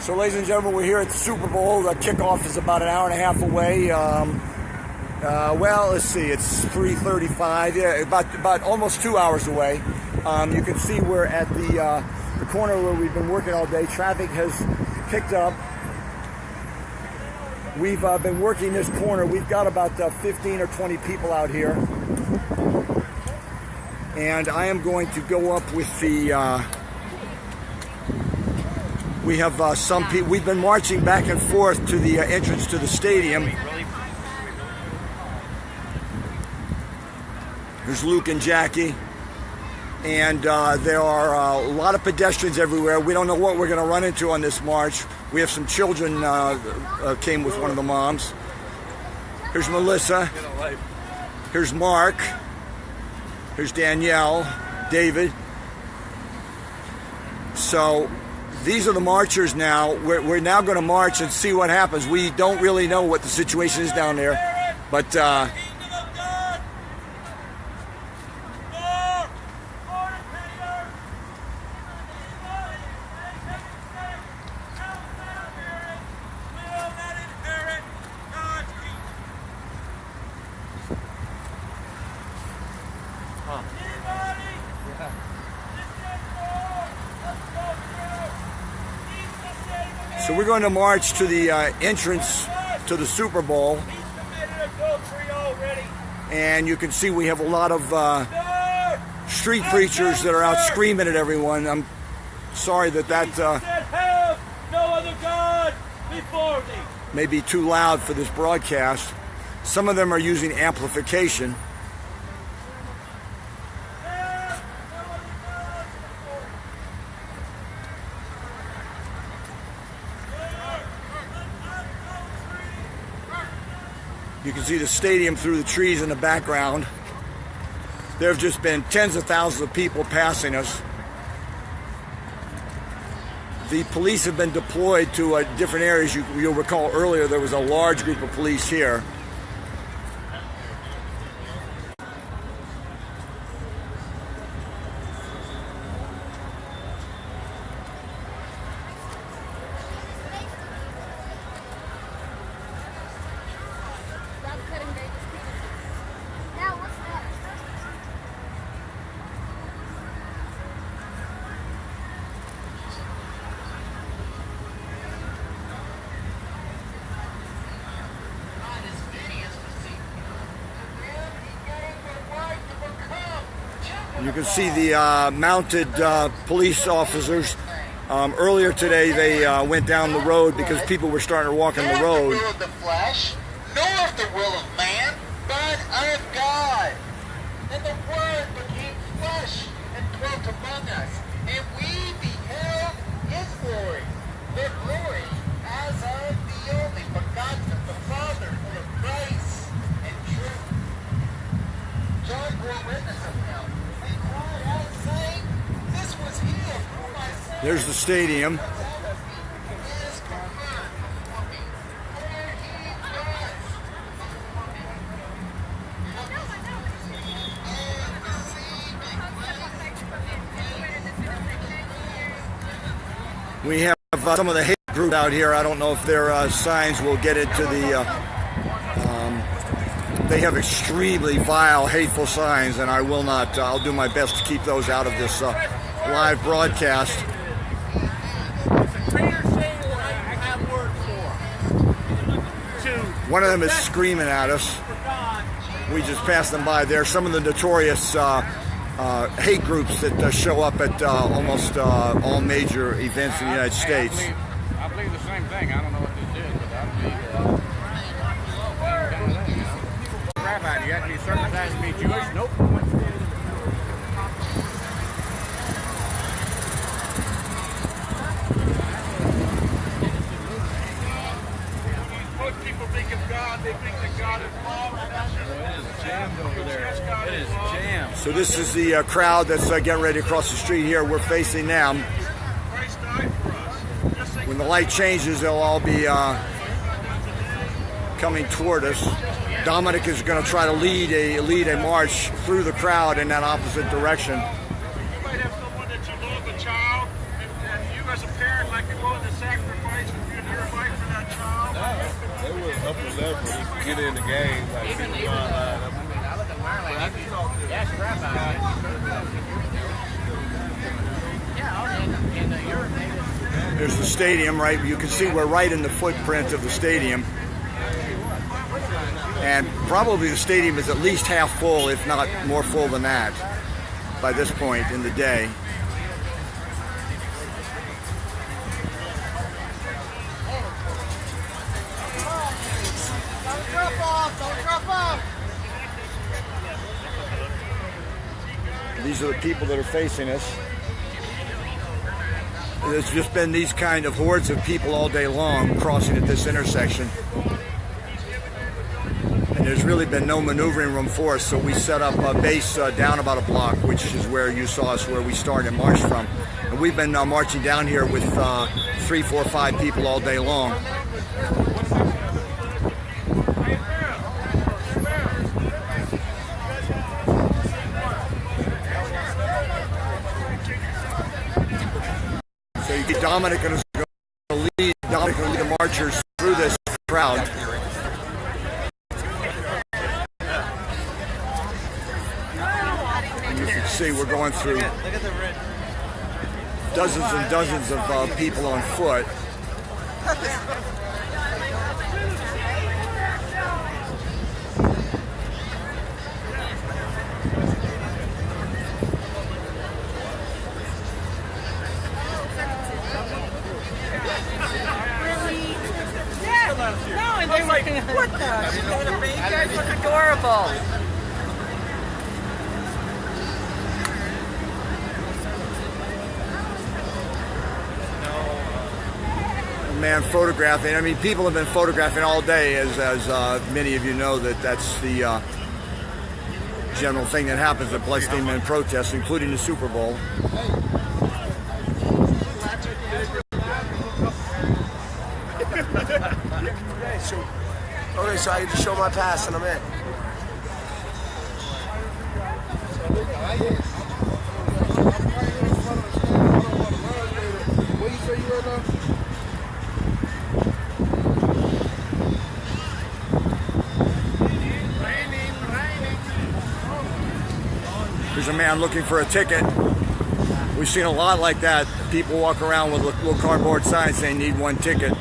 So, ladies and gentlemen, we're here at the Super Bowl. The kickoff is about an hour and a half away. Well, let's see, it's 3:35. Yeah, about almost 2 hours away. You can see we're at the corner where we've been working all day. Traffic has picked up. We've been working this corner. We've got about 15 or 20 people out here. And I am going to go up with the... we have some people. We've been marching back and forth to the entrance to the stadium. There's Luke and Jackie. And there are a lot of pedestrians everywhere. We don't know what we're going to run into on this march. We have some children came with one of the moms. Here's Melissa. Here's Mark. Here's Danielle, David. So these are the marchers now. We're now going to march and see what happens. We don't really know what the situation is down there, but so we're going to march to the entrance to the Super Bowl, and you can see we have a lot of street preachers that are out screaming at everyone. I'm sorry that may be too loud for this broadcast. Some of them are using amplification. You can see the stadium through the trees in the background. There have just been tens of thousands of people passing us. The police have been deployed to different areas. You'll recall earlier there was a large group of police here. You can see the mounted police officers. Earlier today, they went down the road because people were starting to walk on the road. Not of the flesh, nor of the will of man, but of God. And the Word became flesh and dwelt among us, and we beheld His glory, the glory as of the only begotten of the Father, full of grace and truth. John bore witness of Him. There's the stadium. We have some of the hate group out here. I don't know if their signs will get into the... they have extremely vile, hateful signs, and I will not. I'll do my best to keep those out of this live broadcast. One of them is screaming at us. We just passed them by. They're some of the notorious hate groups that show up at almost all major events in the United States. I believe the same thing. I don't know what this is, but I believe Rabbi, you have to be circumcised to be Jewish? Nope. People think of God, they think that God is love. It is jammed over there. It is jammed. So this is the crowd that's getting ready to cross the street here. We're facing them. Christ died for us. When the light changes, they'll all be coming toward us. Dominic is going to try to lead a march through the crowd in that opposite direction. You might have someone that you love, a child, and you as a parent like to go in the sacrifice level. He can get in the game. Like, Even I look at Marlon. That's rabbi. Yeah, in the Europe, There's the stadium, right? You can see we're right in the footprint of the stadium. And probably the stadium is at least half full, if not more full than that, by this point in the day. Don't drop off! Don't drop off! These are the people that are facing us. There's just been these kind of hordes of people all day long crossing at this intersection. And there's really been no maneuvering room for us, so we set up a base down about a block, which is where you saw us, where we started and marched from. And we've been marching down here with 3, 4, 5 people all day long. So you get Dominic going to lead the marchers through this crowd. And you can see we're going through dozens and dozens of people on foot. No, and they're like, what the? You guys look adorable. Man, photographing. I mean, people have been photographing all day, as many of you know that's the general thing that happens at Bloodstained Men protests, including the Super Bowl. Okay, so I get to show my pass and I'm in. what you say you were now? There's a man looking for a ticket. We've seen a lot like that. People walk around with little cardboard signs saying need one ticket.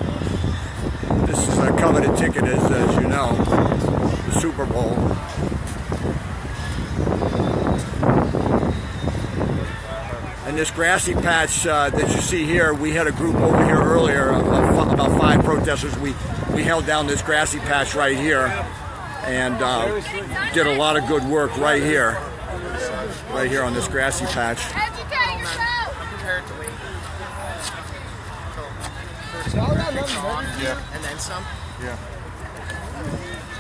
This is a coveted ticket, as you know, the Super Bowl. And this grassy patch that you see here, we had a group over here earlier, about 5 protesters. We held down this grassy patch right here and did a lot of good work right here on this grassy patch. Educate yourself. I'm prepared to leave. Yeah. And then some. Yeah.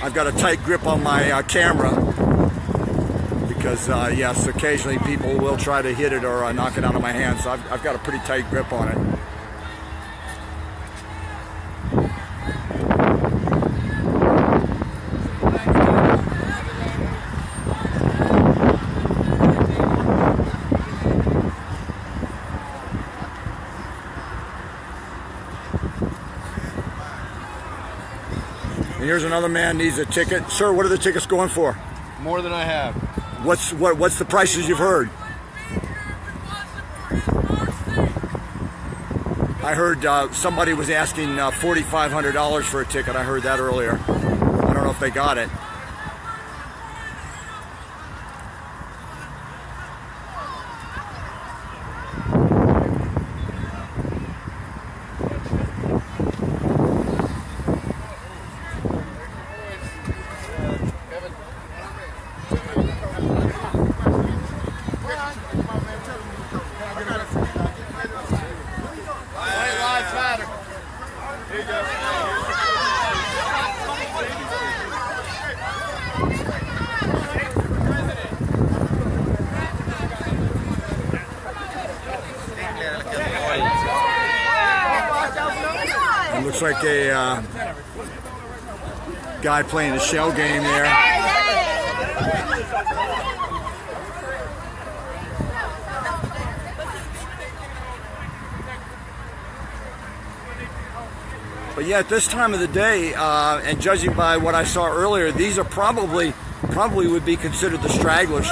I've got a tight grip on my camera because, yes, occasionally people will try to hit it or knock it out of my hand, so I've got a pretty tight grip on it. And here's another man needs a ticket. Sir, what are the tickets going for? More than I have. What's the prices you've heard? I heard somebody was asking $4,500 for a ticket. I heard that earlier. I don't know if they got it. It looks like a guy playing a shell game there. But yeah, at this time of the day, and judging by what I saw earlier, these are probably would be considered the stragglers.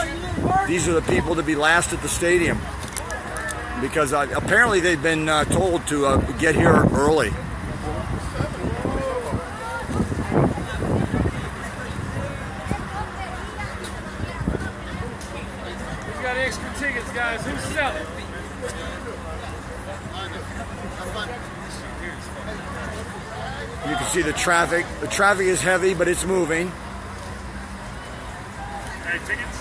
These are the people to be last at the stadium, because apparently they've been told to get here early. Who's got extra tickets, guys? Who's selling? You can see the traffic. The traffic is heavy, but it's moving. Hey, tickets?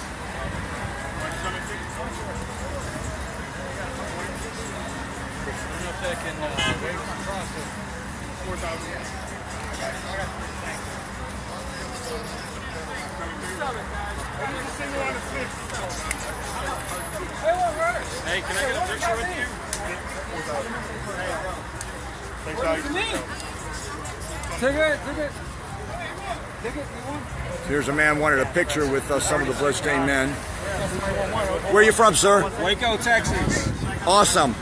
Hey, can I get a picture with you? Ticket. Here's a man wanted a picture with some of the Bloodstained Men. Where are you from, sir? Waco, Texas. Awesome.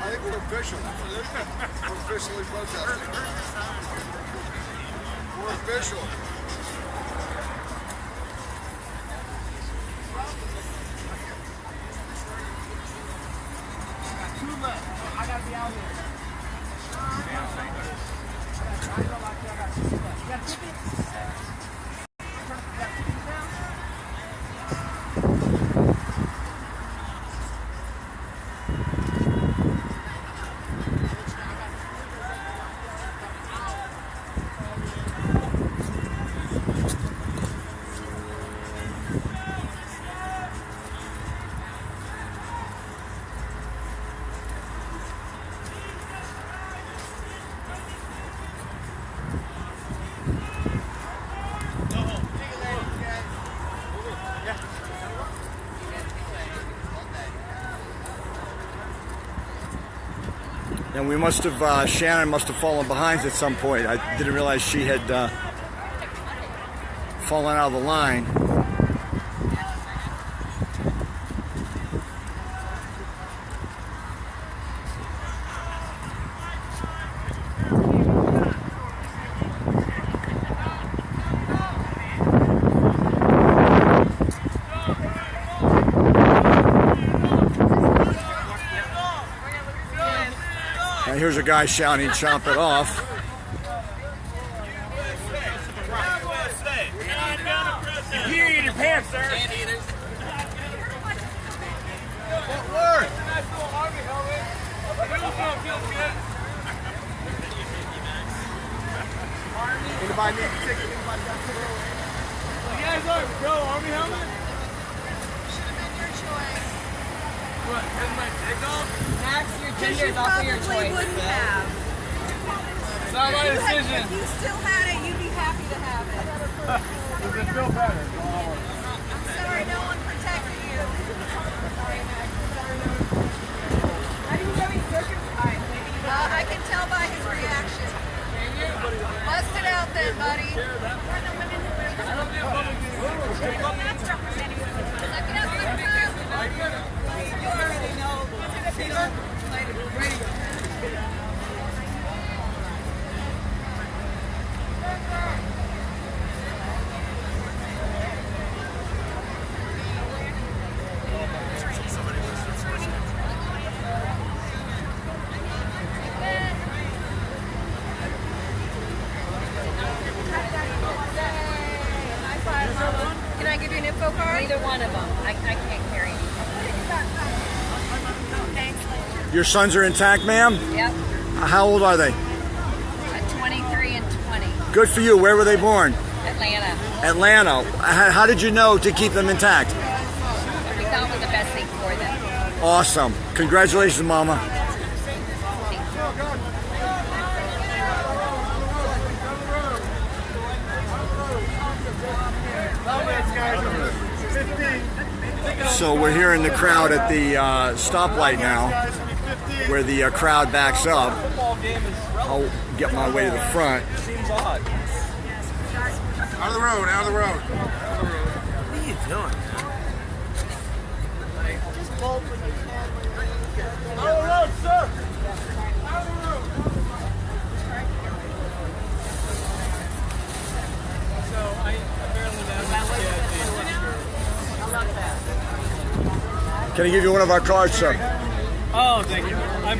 I think we're official. We're officially protesting. We're official. I gotta be out here. And we must have, Shannon must have fallen behind at some point. I didn't realize she had fallen out of the line. And here's a guy shouting, "Chomp it off." You in your pants, sir. Anybody need a ticket? Anybody got a ticket? You guys are pro Army helmet? Should have been your choice. What? Has my dick off? Max, your gender is also your choice. Wouldn't have. It's not my decision. If you still had it, you'd be happy to have it. Does it feel better? I'm sorry, no one protected you. Sorry, Max. How do you know he's circumcised? I can tell by his reaction. Bust it out then, buddy. You already know. Can I give you an info card? Neither one of them. I can't carry it. Your sons are intact, ma'am? Yep. How old are they? 23 and 20. Good for you. Where were they born? Atlanta. Atlanta. How did you know to keep them intact? What we thought was the best thing for them. Awesome. Congratulations, Mama. So we're here in the crowd at the stoplight now, where the crowd backs up. I'll get my way to the front. Seems odd. Out of the road, out of the road. What are you doing? Just bolt when you can. Out of the road, sir. Out of the road. So I apparently Can I give you one of our cards, sir? Oh, thank you. I'm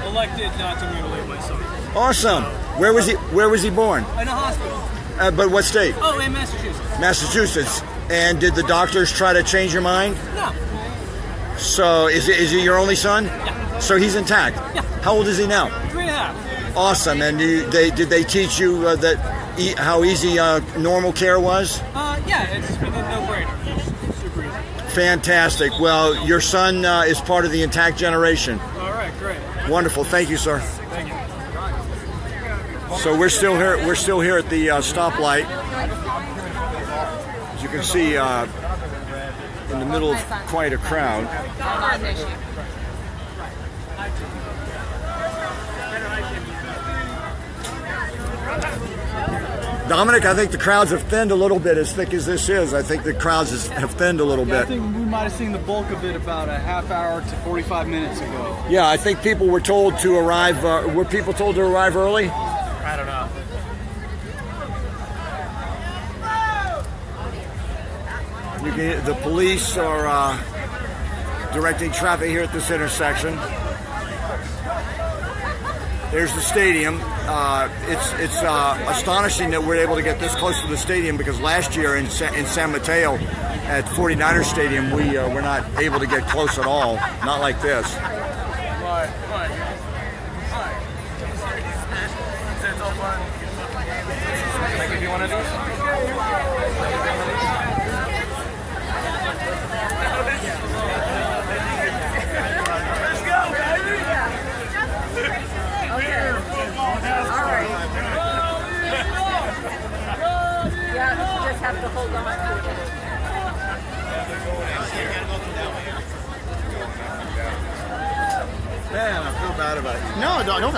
elected not to mutilate my son. Awesome. Where was he born? In a hospital. But what state? Oh, in Massachusetts. Massachusetts. And did the doctors try to change your mind? No. So is he your only son? Yeah. So he's intact? Yeah. How old is he now? 3.5. Awesome. And did they teach you how easy normal care was? Yeah, it's a no-brainer. Super easy. Fantastic. Well, your son is part of the intact generation. All right, great. Wonderful. Thank you, sir. Thank you. So we're still here. We're still here at the stoplight. As you can see, in the middle of quite a crowd. Dominic, I think the crowds have thinned a little bit. As thick as this is, I think the crowds have thinned a little Yeah, I bit. think we might have seen the bulk of it about a half hour to 45 minutes ago. Yeah, I think people were told to arrive. Were people told to arrive early? I don't know. The police are directing traffic here at this intersection. There's the stadium. It's astonishing that we're able to get this close to the stadium, because last year in San Mateo at 49ers Stadium, we were not able to get close at all. Not like this. Can I give you one of these? Yeah, you just have to hold on to it. Man, I feel bad about you. No, don't.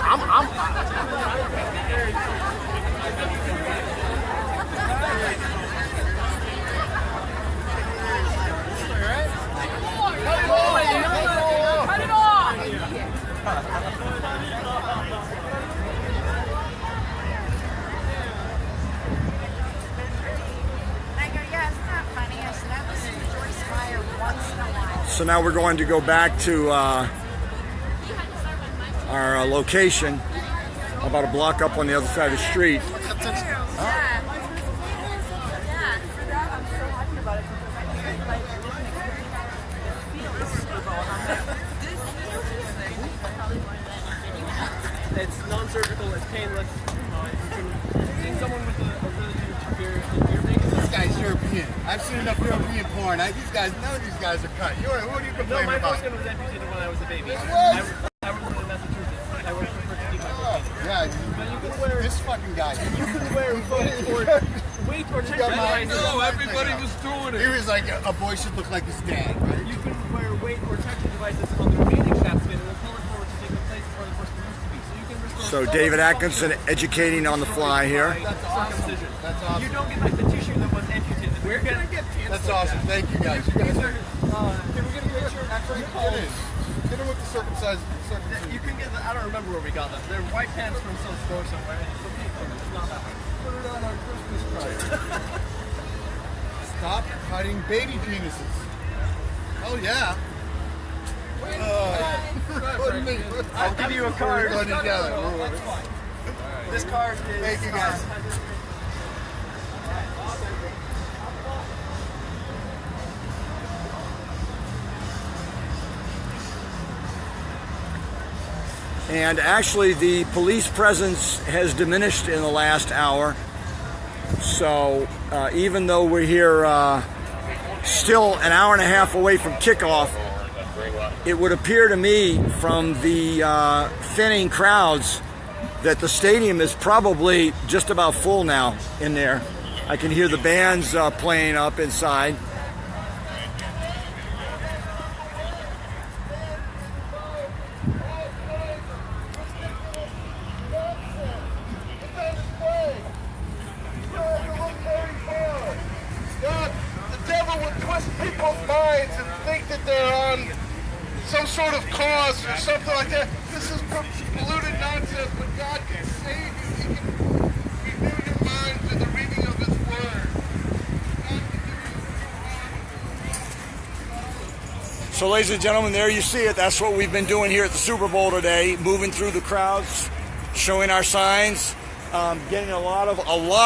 Cut it off! I go, yeah, it's not funny. I said, I listen to Joyce Meyer once in a while. So now we're going to go back to our location, about a block up on the other side of the street. Yeah. For that, I'm so happy about it, because I didn't feel the Super Bowl. It's non-surgical, it's painless. Seeing someone with a really huge beard in your face. This guy's European. I've seen enough European porn. None of these guys are cut. Who are you No, complaining my about? foreskin was amputated when I was a baby. What? I was born in Massachusetts. I worked for keep my foreskin. Yeah, But you can wear this fucking guy. you can wear weight or tension devices. No, everybody was doing it. He was like, a boy should look like his dad, right? You can wear weight or tension devices on the remaining shaft skin, and will pull it forward to take the place where the person used to be. So you can restore. So David Atkinson educating on the fly here. That's circumcision. That's awesome. You don't get like the tissue that was amputated. We're gonna get That's awesome. Thank you guys. You guys are. Can we get a picture? Actually, Get in. Get in with the circumcised. you can get. I don't remember where we got them. They're white pants from some store somewhere. It's not that one. Put it on our Christmas card. Stop cutting baby penises. Oh yeah. I'll give you a card. We're going together. This card is. Thank you guys. And actually, the police presence has diminished in the last hour. So even though we're here still an hour and a half away from kickoff, it would appear to me from the thinning crowds that the stadium is probably just about full now in there. I can hear the bands playing up inside. cross people's minds and think that they're on some sort of cause or something like that. This is polluted nonsense, but God can save you. He can renew your mind through the reading of His Word. So, ladies and gentlemen, there you see it. That's what we've been doing here at the Super Bowl today, moving through the crowds, showing our signs, getting a lot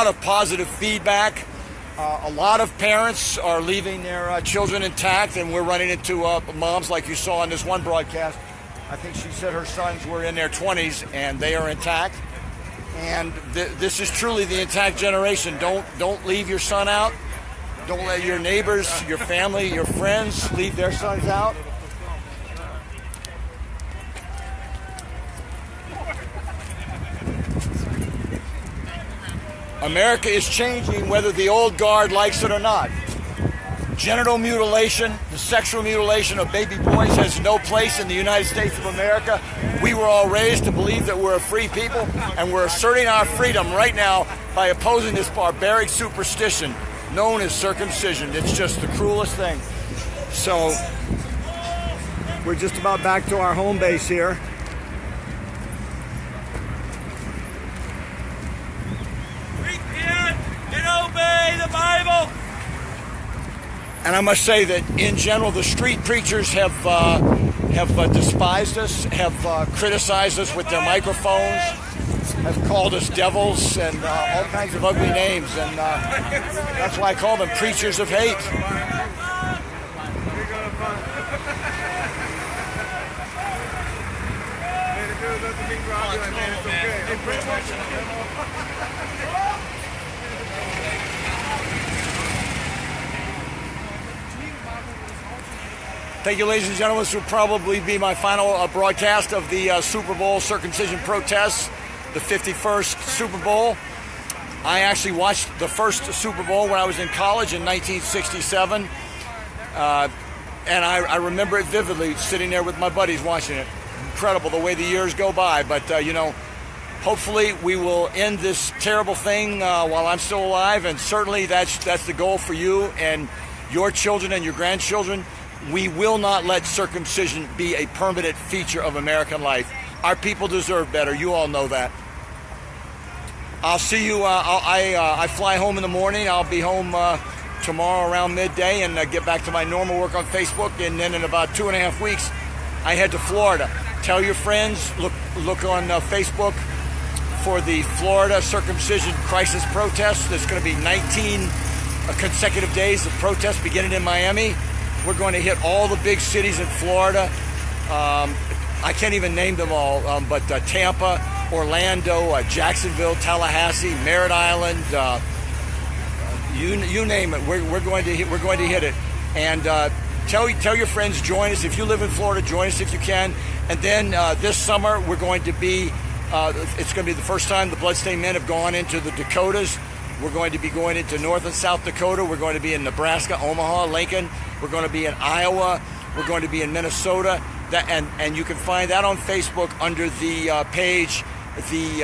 of positive feedback. A lot of parents are leaving their children intact, and we're running into moms like you saw on this one broadcast. I think she said her sons were in their 20s, and they are intact. And this is truly the intact generation. Don't leave your son out. Don't let your neighbors, your family, your friends leave their sons out. America is changing whether the old guard likes it or not. Genital mutilation, the sexual mutilation of baby boys has no place in the United States of America. We were all raised to believe that we're a free people, and we're asserting our freedom right now by opposing this barbaric superstition known as circumcision. It's just the cruelest thing. So, we're just about back to our home base here. Repent and obey the Bible. And I must say that in general, the street preachers have despised us, have criticized us with their microphones, have called us devils and all kinds of ugly names, and that's why I call them preachers of hate. Thank you, ladies and gentlemen. This will probably be my final broadcast of the Super Bowl circumcision protests, the 51st Super Bowl. I actually watched the first Super Bowl when I was in college in 1967, and I remember it vividly, sitting there with my buddies watching it. Incredible the way the years go by, but hopefully we will end this terrible thing while I'm still alive, and certainly that's the goal for you and your children and your grandchildren. We will not let circumcision be a permanent feature of American life. Our people deserve better. You all know that. I'll see you. I fly home in the morning. I'll be home tomorrow around midday and get back to my normal work on Facebook. And then in about 2.5 weeks, I head to Florida. Tell your friends, look on Facebook for the Florida circumcision crisis protest. There's going to be 19 consecutive days of protests beginning in Miami. We're going to hit all the big cities in Florida. I can't even name them all, but Tampa, Orlando, Jacksonville, Tallahassee, Merritt Island, you name it. We're going to hit it. And tell your friends, join us. If you live in Florida, join us if you can. And then this summer, we're going to be, it's going to be the first time the Bloodstained Men have gone into the Dakotas. We're going to be going into North and South Dakota. We're going to be in Nebraska, Omaha, Lincoln. We're going to be in Iowa. We're going to be in Minnesota. And you can find that on Facebook under the page, the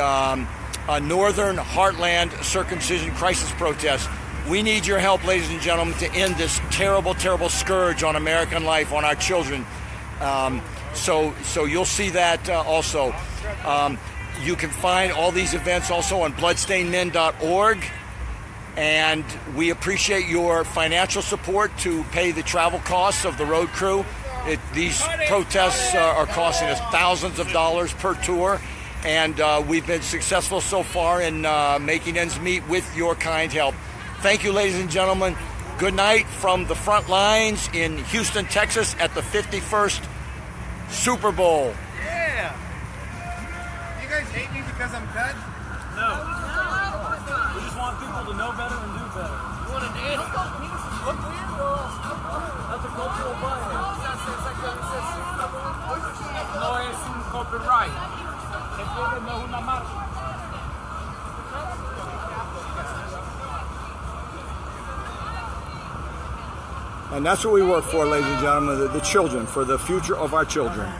Northern Heartland Circumcision Crisis Protest. We need your help, ladies and gentlemen, to end this terrible, terrible scourge on American life, on our children. So you'll see that also. You can find all these events also on bloodstainedmen.org. And we appreciate your financial support to pay the travel costs of the road crew. These protests are costing us thousands of dollars per tour, and we've been successful so far in making ends meet with your kind help. Thank you, ladies and gentlemen. Good night from the front lines in Houston, Texas at the 51st Super Bowl. Yeah. You guys hate me because I'm cut? No. We just want people to know better and do better. You want to dance? Look weird, though. That's a cultural bias. No es un copyright. Se puede, no es una marca. And that's what we work for, ladies and gentlemen, the children, for the future of our children.